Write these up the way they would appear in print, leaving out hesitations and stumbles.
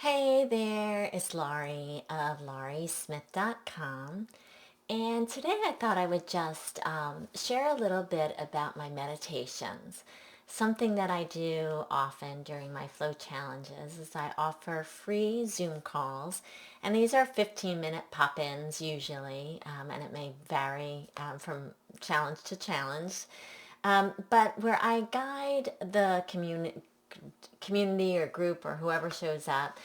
Hey there, it's Laurie of lauriesmith.com. And today I thought I would just share a little bit about my meditations. Something that I do often during my flow challenges is I offer free Zoom calls. And these are 15-minute pop-ins usually, and it may vary from challenge to challenge. But where I guide the community or group or whoever shows up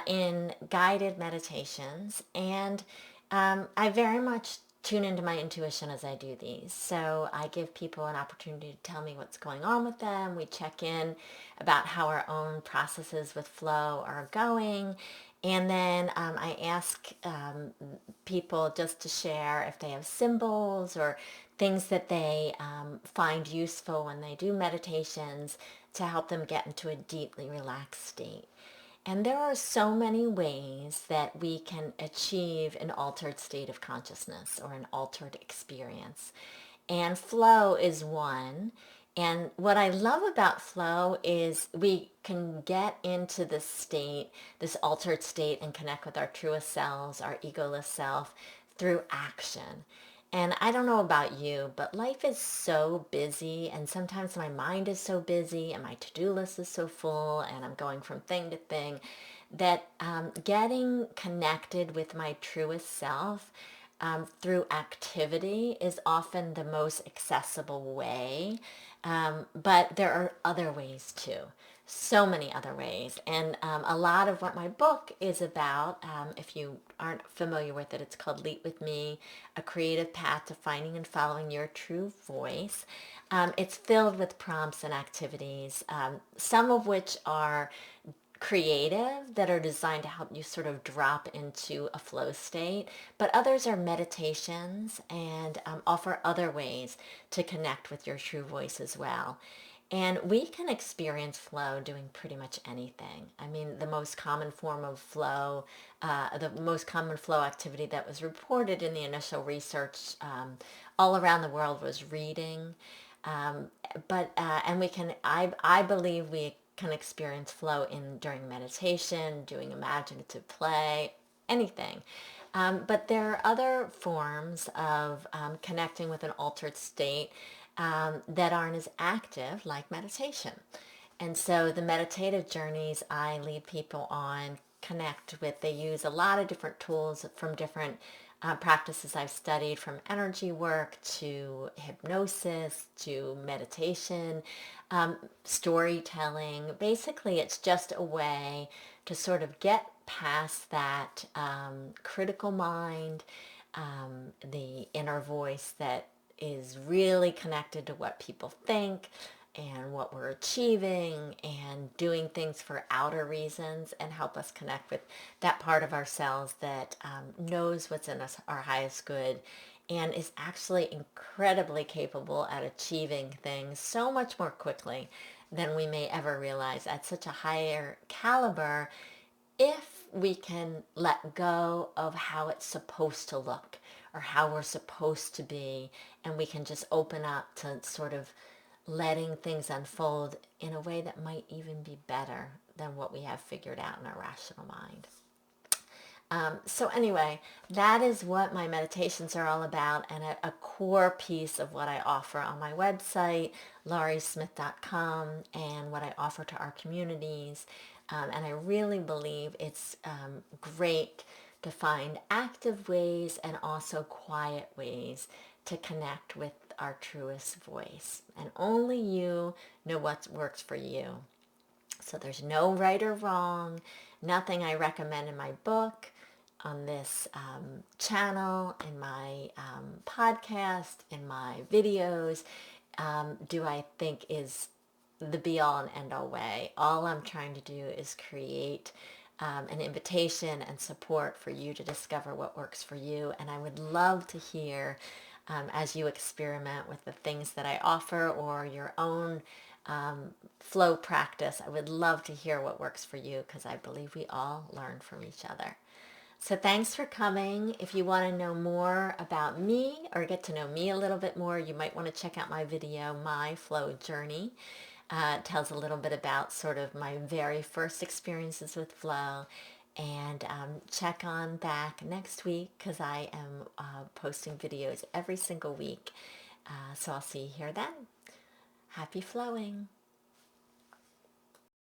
in guided meditations. And I very much tune into my intuition as I do these. So I give people an opportunity to tell me what's going on with them. We check in about how our own processes with flow are going. And then I ask people just to share if they have symbols or things that they find useful when they do meditations to help them get into a deeply relaxed state. And there are so many ways that we can achieve an altered state of consciousness or an altered experience. And flow is one. And what I love about flow is we can get into this state, this altered state, and connect with our truest selves, our egoless self, through action. And I don't know about you, but life is so busy, and sometimes my mind is so busy, and my to-do list is so full, and I'm going from thing to thing, that getting connected with my truest self through activity is often the most accessible way. But there are other ways too. So many other ways. And a lot of what my book is about, if you aren't familiar with it, it's called Lead With Me, A Creative Path to Finding and Following Your True Voice. It's filled with prompts and activities, some of which are creative that are designed to help you sort of drop into a flow state, but others are meditations and offer other ways to connect with your true voice as well. And we can experience flow doing pretty much anything. I mean, the most common form of flow, the most common flow activity that was reported in the initial research all around the world was reading. Um, and we can, I believe we can experience flow in during meditation, doing imaginative play, anything. But there are other forms of connecting with an altered state that aren't as active, like meditation. And so the meditative journeys I lead people on connect with, they use a lot of different tools from different practices I've studied, from energy work to hypnosis to meditation, storytelling. Basically, it's just a way to sort of get past that critical mind, the inner voice that is really connected to what people think and what we're achieving and doing things for outer reasons, and help us connect with that part of ourselves that knows what's in us, our highest good, and is actually incredibly capable at achieving things so much more quickly than we may ever realize, at such a higher caliber, if we can let go of how it's supposed to look or how we're supposed to be, and we can just open up to sort of letting things unfold in a way that might even be better than what we have figured out in our rational mind. So anyway, that is what my meditations are all about, and a core piece of what I offer on my website, lauriesmith.com, and what I offer to our communities. And I really believe it's great to find active ways and also quiet ways to connect with our truest voice. And only you know what works for you. So there's no right or wrong, nothing I recommend in my book, on this channel, in my podcast, in my videos, do I think is the be-all and end-all way. All I'm trying to do is create an invitation and support for you to discover what works for you. And I would love to hear as you experiment with the things that I offer, or your own flow practice. I would love to hear what works for you, because I believe we all learn from each other. So thanks for coming. If you want to know more about me or get to know me a little bit more, you might want to check out my video, My Flow Journey. tells a little bit about sort of my very first experiences with flow. And check on back next week because I am posting videos every single week. So I'll see you here then. Happy flowing.